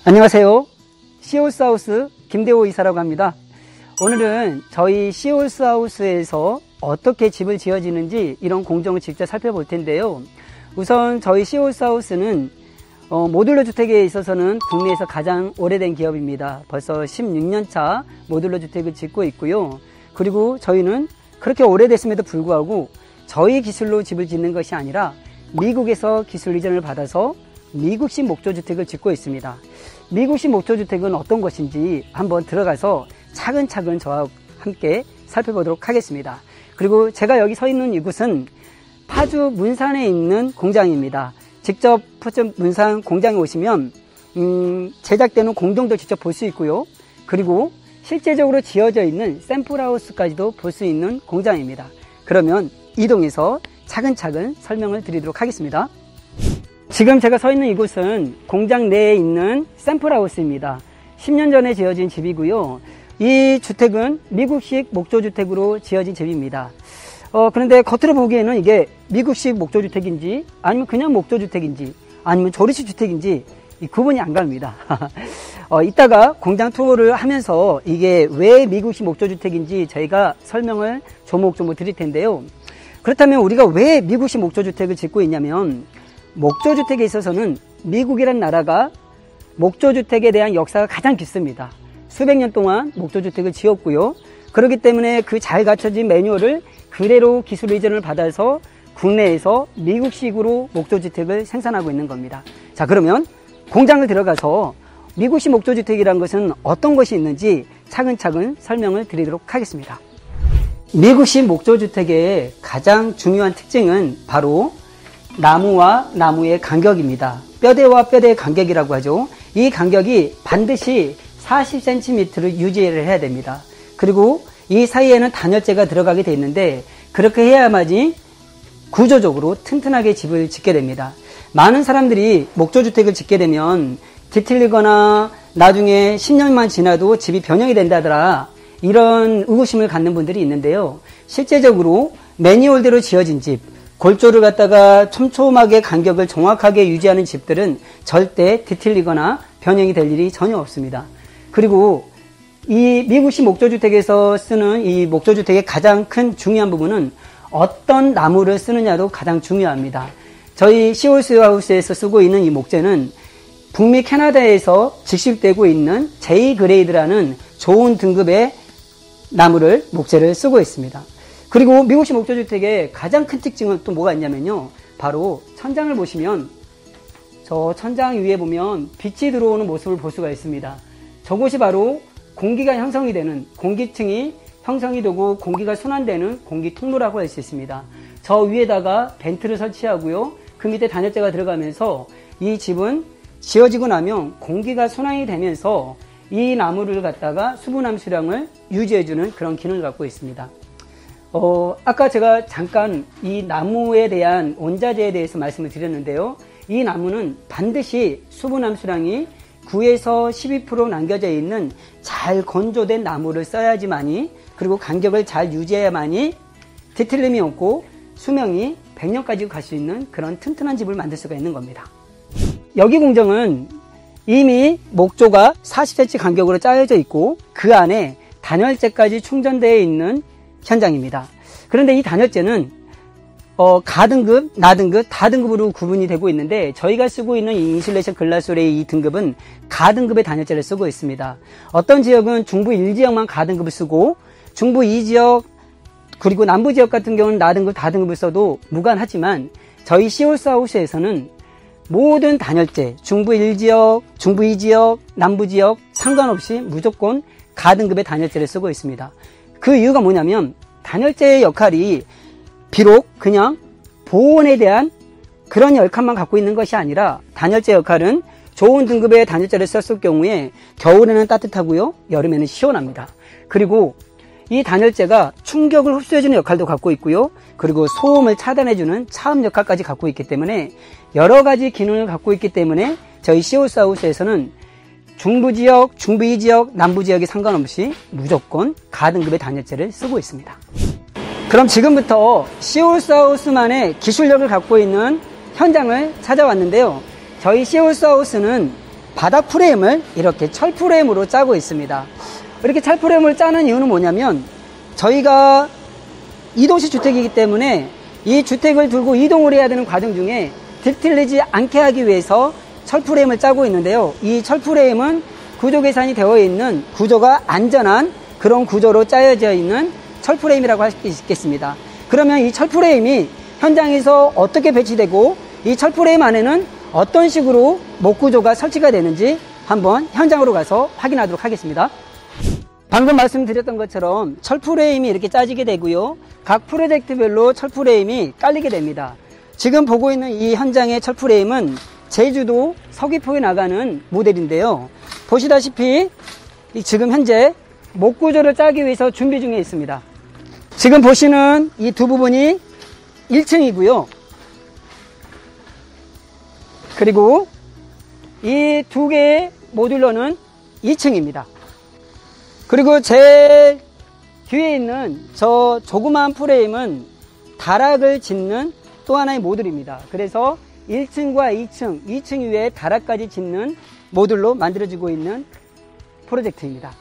안녕하세요. 시올스하우스 김대호 이사라고 합니다. 오늘은 저희 시올스하우스에서 어떻게 집을 지어지는지 이런 공정을 직접 살펴볼 텐데요. 우선 저희 시올스하우스는 모듈러 주택에 있어서는 국내에서 가장 오래된 기업입니다. 벌써 16년차 모듈러 주택을 짓고 있고요. 그리고 저희는 그렇게 오래됐음에도 불구하고 저희 기술로 집을 짓는 것이 아니라 미국에서 기술 이전을 받아서 미국식 목조주택을 짓고 있습니다. 미국식 목조주택은 어떤 것인지 한번 들어가서 차근차근 저와 함께 살펴보도록 하겠습니다. 그리고 제가 여기 서 있는 이곳은 파주 문산에 있는 공장입니다. 직접 파주 문산 공장에 오시면 제작되는 공정도 직접 볼 수 있고요. 그리고 실제적으로 지어져 있는 샘플하우스까지도 볼 수 있는 공장입니다. 그러면 이동해서 차근차근 설명을 드리도록 하겠습니다. 지금 제가 서 있는 이곳은 공장 내에 있는 샘플하우스입니다. 10년 전에 지어진 집이고요. 이 주택은 미국식 목조주택으로 지어진 집입니다. 그런데 겉으로 보기에는 이게 미국식 목조주택인지 아니면 그냥 목조주택인지 아니면 조립식 주택인지 구분이 안 갑니다. 이따가 공장 투어를 하면서 이게 왜 미국식 목조주택인지 저희가 설명을 조목조목 드릴 텐데요. 그렇다면 우리가 왜 미국식 목조주택을 짓고 있냐면 목조주택에 있어서는 미국이란 나라가 목조주택에 대한 역사가 가장 깊습니다. 수백 년 동안 목조주택을 지었고요. 그렇기 때문에 그 잘 갖춰진 매뉴얼을 그대로 기술 이전을 받아서 국내에서 미국식으로 목조주택을 생산하고 있는 겁니다. 자, 그러면 공장을 들어가서 미국식 목조주택이라는 것은 어떤 것이 있는지 차근차근 설명을 드리도록 하겠습니다. 미국식 목조주택의 가장 중요한 특징은 바로 나무와 나무의 간격입니다. 뼈대와 뼈대의 간격이라고 하죠. 이 간격이 반드시 40cm를 유지를 해야 됩니다. 그리고 이 사이에는 단열재가 들어가게 되어 있는데 그렇게 해야만이 구조적으로 튼튼하게 집을 짓게 됩니다. 많은 사람들이 목조주택을 짓게 되면 뒤틀리거나 나중에 10년만 지나도 집이 변형이 된다더라 이런 의구심을 갖는 분들이 있는데요. 실제적으로 매뉴얼대로 지어진 집, 골조를 갖다가 촘촘하게 간격을 정확하게 유지하는 집들은 절대 뒤틀리거나 변형이 될 일이 전혀 없습니다. 그리고 이 미국식 목조주택에서 쓰는 이 목조주택의 가장 큰 중요한 부분은 어떤 나무를 쓰느냐도 가장 중요합니다. 저희 시올스하우스에서 쓰고 있는 이 목재는 북미 캐나다에서 직식되고 있는 J-그레이드라는 좋은 등급의 나무를 목재를 쓰고 있습니다. 그리고 미국식 목조주택의 가장 큰 특징은 또 뭐가 있냐면요. 바로 천장을 보시면 저 천장 위에 보면 빛이 들어오는 모습을 볼 수가 있습니다. 저곳이 바로 공기가 형성이 되는 공기층이 형성이 되고 공기가 순환되는 공기 통로라고 할 수 있습니다. 저 위에다가 벤트를 설치하고요. 그 밑에 단열재가 들어가면서 이 집은 지어지고 나면 공기가 순환이 되면서 이 나무를 갖다가 수분 함수량을 유지해주는 그런 기능을 갖고 있습니다. 아까 제가 잠깐 이 나무에 대한 원자재에 대해서 말씀을 드렸는데요. 이 나무는 반드시 수분 함수량이 9에서 12% 남겨져 있는 잘 건조된 나무를 써야지만이 그리고 간격을 잘 유지해야만이 뒤틀림이 없고 수명이 100년까지 갈 수 있는 그런 튼튼한 집을 만들 수가 있는 겁니다. 여기 공정은 이미 목조가 40cm 간격으로 짜여져 있고 그 안에 단열재까지 충전되어 있는 현장입니다. 그런데 이 단열재는 가등급, 나등급, 다등급으로 구분이 되고 있는데 저희가 쓰고 있는 이 인슐레이션 글라솔의 이 등급은 가등급의 단열재를 쓰고 있습니다. 어떤 지역은 중부 1지역만 가등급을 쓰고 중부 2지역 그리고 남부 지역 같은 경우는 나등급, 다등급을 써도 무관하지만 저희 시올스하우스에서는 모든 단열재, 중부 1지역, 중부 2지역, 남부 지역 상관없이 무조건 가등급의 단열재를 쓰고 있습니다. 그 이유가 뭐냐면 단열재의 역할이 비록 그냥 보온에 대한 그런 역할만 갖고 있는 것이 아니라 단열재 역할은 좋은 등급의 단열재를 썼을 경우에 겨울에는 따뜻하고요. 여름에는 시원합니다. 그리고 이 단열재가 충격을 흡수해주는 역할도 갖고 있고요. 그리고 소음을 차단해주는 차음 역할까지 갖고 있기 때문에 여러 가지 기능을 갖고 있기 때문에 저희 시올스하우스에서는 중부 지역, 중부 2지역, 남부 지역에 상관없이 무조건 가등급의 단열재를 쓰고 있습니다. 그럼 지금부터 시올스하우스만의 기술력을 갖고 있는 현장을 찾아왔는데요. 저희 시올스하우스는 바닥 프레임을 이렇게 철 프레임으로 짜고 있습니다. 이렇게 철 프레임을 짜는 이유는 뭐냐면 저희가 이동식 주택이기 때문에 이 주택을 들고 이동을 해야 되는 과정 중에 뒤틀리지 않게 하기 위해서 철 프레임을 짜고 있는데요. 이 철 프레임은 구조 계산이 되어 있는 구조가 안전한 그런 구조로 짜여져 있는 철 프레임이라고 할 수 있겠습니다. 그러면 이 철 프레임이 현장에서 어떻게 배치되고 이 철 프레임 안에는 어떤 식으로 목 구조가 설치가 되는지 한번 현장으로 가서 확인하도록 하겠습니다. 방금 말씀드렸던 것처럼 철 프레임이 이렇게 짜지게 되고요. 각 프로젝트별로 철 프레임이 깔리게 됩니다. 지금 보고 있는 이 현장의 철 프레임은 제주도 서귀포에 나가는 모델인데요. 보시다시피 지금 현재 목 구조를 짜기 위해서 준비 중에 있습니다. 지금 보시는 이 두 부분이 1층이고요. 그리고 이 두 개의 모듈러는 2층입니다. 그리고 제일 뒤에 있는 저 조그마한 프레임은 다락을 짓는 또 하나의 모듈입니다. 그래서 1층과 2층 위에 다락까지 짓는 모듈로 만들어지고 있는 프로젝트입니다.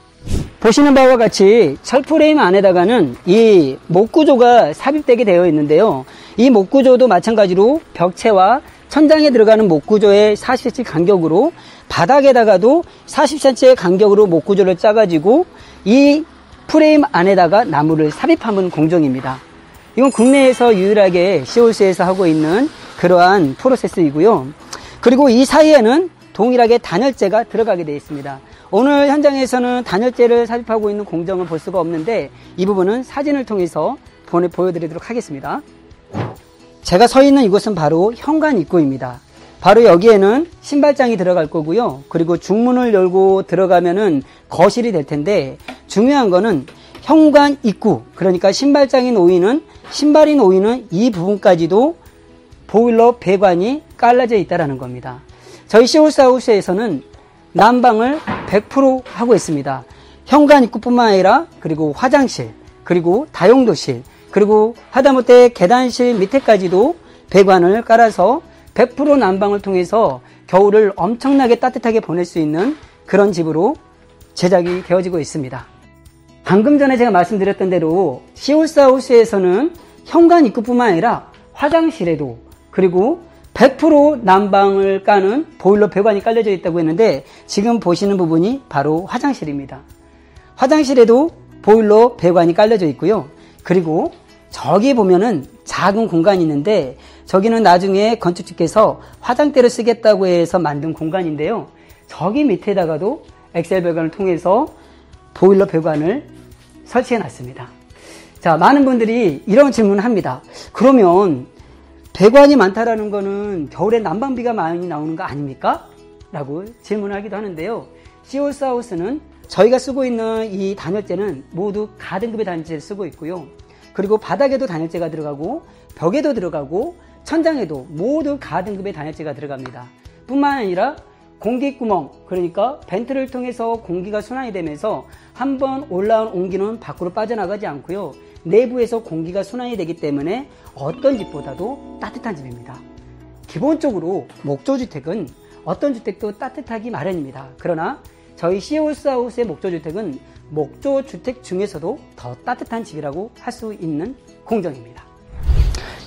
보시는 바와 같이 철 프레임 안에다가는 이 목 구조가 삽입되게 되어 있는데요. 이 목 구조도 마찬가지로 벽체와 천장에 들어가는 목 구조의 40cm 간격으로 바닥에다가도 40cm의 간격으로 목 구조를 짜가지고 이 프레임 안에다가 나무를 삽입하는 공정입니다. 이건 국내에서 유일하게 시홀스에서 하고 있는 그러한 프로세스이고요. 그리고 이 사이에는 동일하게 단열재가 들어가게 되어 있습니다. 오늘 현장에서는 단열재를 삽입하고 있는 공정을 볼 수가 없는데 이 부분은 사진을 통해서 보여드리도록 하겠습니다. 제가 서 있는 이곳은 바로 현관 입구입니다. 바로 여기에는 신발장이 들어갈 거고요. 그리고 중문을 열고 들어가면은 거실이 될 텐데 중요한 거는 현관 입구, 그러니까 신발장이 놓이는 신발이 놓이는 이 부분까지도 보일러 배관이 깔라져 있다는 겁니다. 저희 시홀스하우스에서는 난방을 100% 하고 있습니다. 현관 입구뿐만 아니라 그리고 화장실, 그리고 다용도실, 그리고 하다못해 계단실 밑에까지도 배관을 깔아서 100% 난방을 통해서 겨울을 엄청나게 따뜻하게 보낼 수 있는 그런 집으로 제작이 되어지고 있습니다. 방금 전에 제가 말씀드렸던 대로 시홀스하우스에서는 현관 입구뿐만 아니라 화장실에도 그리고 100% 난방을 까는 보일러 배관이 깔려져 있다고 했는데 지금 보시는 부분이 바로 화장실입니다. 화장실에도 보일러 배관이 깔려져 있고요. 그리고 저기 보면은 작은 공간이 있는데 저기는 나중에 건축주께서 화장대를 쓰겠다고 해서 만든 공간인데요. 저기 밑에다가도 엑셀 배관을 통해서 보일러 배관을 설치해 놨습니다. 자, 많은 분들이 이런 질문을 합니다. 그러면 배관이 많다라는 거는 겨울에 난방비가 많이 나오는 거 아닙니까? 라고 질문을 하기도 하는데요. 시홀스하우스는 저희가 쓰고 있는 이 단열재는 모두 가등급의 단열재를 쓰고 있고요. 그리고 바닥에도 단열재가 들어가고 벽에도 들어가고 천장에도 모두 가등급의 단열재가 들어갑니다. 뿐만 아니라 공기구멍, 그러니까 벤트를 통해서 공기가 순환이 되면서 한번 올라온 온기는 밖으로 빠져나가지 않고요. 내부에서 공기가 순환이 되기 때문에 어떤 집보다도 따뜻한 집입니다. 기본적으로 목조주택은 어떤 주택도 따뜻하기 마련입니다. 그러나 저희 시홀스하우스의 목조주택은 목조주택 중에서도 더 따뜻한 집이라고 할 수 있는 공정입니다.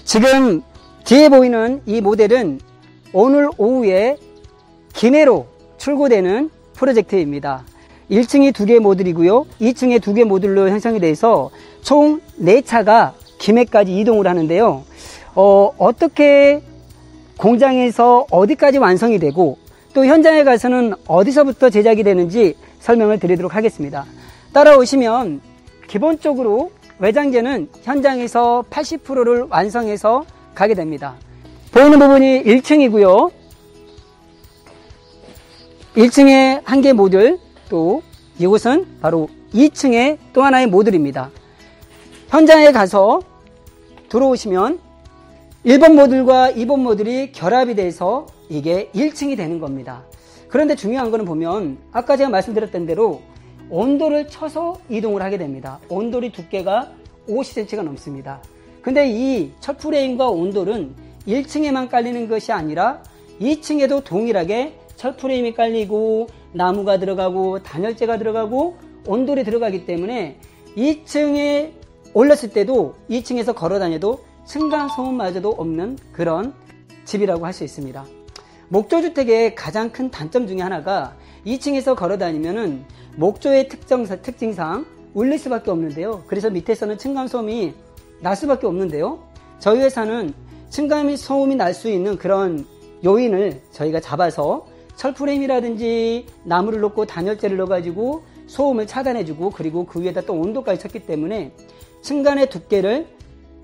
지금 뒤에 보이는 이 모델은 오늘 오후에 김해로 출고되는 프로젝트입니다. 1층이 2개 모듈이고요. 2층에 2개 모듈로 형성이 돼서 총 4차가 김해까지 이동을 하는데요. 어떻게 공장에서 어디까지 완성이 되고 또 현장에 가서는 어디서부터 제작이 되는지 설명을 드리도록 하겠습니다. 따라오시면 기본적으로 외장재는 현장에서 80%를 완성해서 가게 됩니다. 보이는 부분이 1층이고요. 1층에 1개 모듈, 또 이곳은 바로 2층의 또 하나의 모듈입니다. 현장에 가서 들어오시면 1번 모듈과 2번 모듈이 결합이 돼서 이게 1층이 되는 겁니다. 그런데 중요한 거는 보면 아까 제가 말씀드렸던 대로 온도를 쳐서 이동을 하게 됩니다. 온돌이 두께가 50cm가 넘습니다. 근데 이 철프레임과 온돌은 1층에만 깔리는 것이 아니라 2층에도 동일하게 철프레임이 깔리고 나무가 들어가고 단열재가 들어가고 온돌이 들어가기 때문에 2층에 올랐을 때도 2층에서 걸어 다녀도 층간소음마저도 없는 그런 집이라고 할 수 있습니다. 목조주택의 가장 큰 단점 중에 하나가 2층에서 걸어 다니면은 목조의 특징상 울릴 수밖에 없는데요. 그래서 밑에서는 층간소음이 날 수밖에 없는데요. 저희 회사는 층간소음이 날 수 있는 그런 요인을 저희가 잡아서 철프레임이라든지 나무를 넣고 단열재를 넣어가지고 소음을 차단해주고 그리고 그 위에다 또 온도까지 쳤기 때문에 층간의 두께를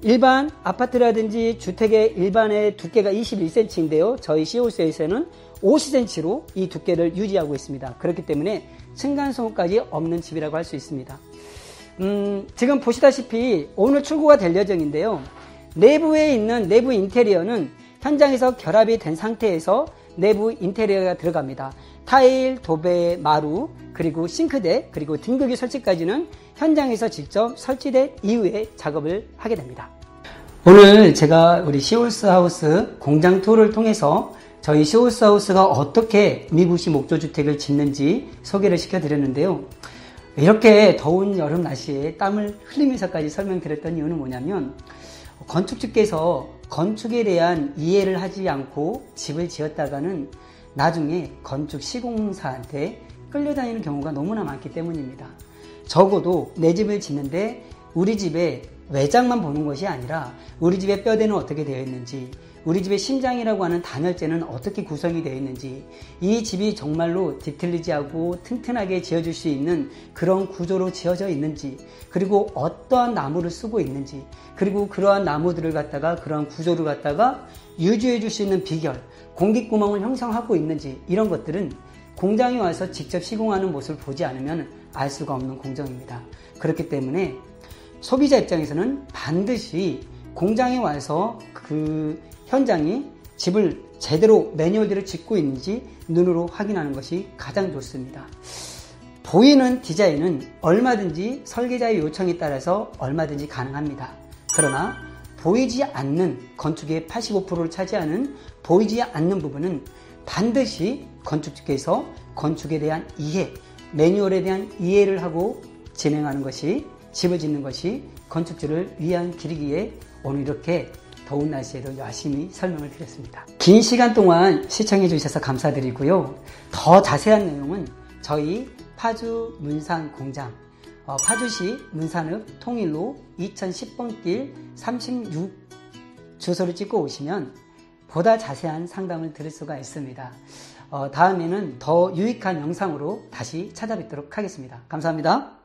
일반 아파트라든지 주택의 일반의 두께가 21cm인데요. 저희 시오스에서는 50cm로 이 두께를 유지하고 있습니다. 그렇기 때문에 층간소음까지 없는 집이라고 할 수 있습니다. 지금 보시다시피 오늘 출고가 될 예정인데요. 내부에 있는 내부 인테리어는 현장에서 결합이 된 상태에서 내부 인테리어가 들어갑니다. 타일, 도배, 마루, 그리고 싱크대, 그리고 등급유 설치까지는 현장에서 직접 설치된 이후에 작업을 하게 됩니다. 오늘 제가 우리 시올스하우스 공장 투어를 통해서 저희 시올스하우스가 어떻게 미국식 목조주택을 짓는지 소개를 시켜드렸는데요. 이렇게 더운 여름 날씨에 땀을 흘리면서까지 설명드렸던 이유는 뭐냐면 건축주께서 건축에 대한 이해를 하지 않고 집을 지었다가는 나중에 건축 시공사한테 끌려다니는 경우가 너무나 많기 때문입니다. 적어도 내 집을 짓는데 우리 집의 외장만 보는 것이 아니라 우리 집의 뼈대는 어떻게 되어 있는지, 우리 집의 심장이라고 하는 단열재는 어떻게 구성이 되어 있는지, 이 집이 정말로 뒤틀리지하고 튼튼하게 지어줄 수 있는 그런 구조로 지어져 있는지, 그리고 어떠한 나무를 쓰고 있는지, 그리고 그러한 나무들을 갖다가 그러한 구조를 갖다가 유지해 줄 수 있는 비결, 공기구멍을 형성하고 있는지, 이런 것들은 공장에 와서 직접 시공하는 모습을 보지 않으면 알 수가 없는 공정입니다. 그렇기 때문에 소비자 입장에서는 반드시 공장에 와서 그 현장이 집을 제대로 매뉴얼대로 짓고 있는지 눈으로 확인하는 것이 가장 좋습니다. 보이는 디자인은 얼마든지 설계자의 요청에 따라서 얼마든지 가능합니다. 그러나 보이지 않는 건축의 85%를 차지하는 보이지 않는 부분은 반드시 건축주께서 건축에 대한 이해, 매뉴얼에 대한 이해를 하고 진행하는 것이, 집을 짓는 것이 건축주를 위한 길이기에 오늘 이렇게 더운 날씨에도 열심히 설명을 드렸습니다. 긴 시간 동안 시청해 주셔서 감사드리고요. 더 자세한 내용은 저희 파주 문산 공장, 파주시 문산읍 통일로 2010번 길 36 주소를 찍고 오시면 보다 자세한 상담을 들을 수가 있습니다. 다음에는 더 유익한 영상으로 다시 찾아뵙도록 하겠습니다. 감사합니다.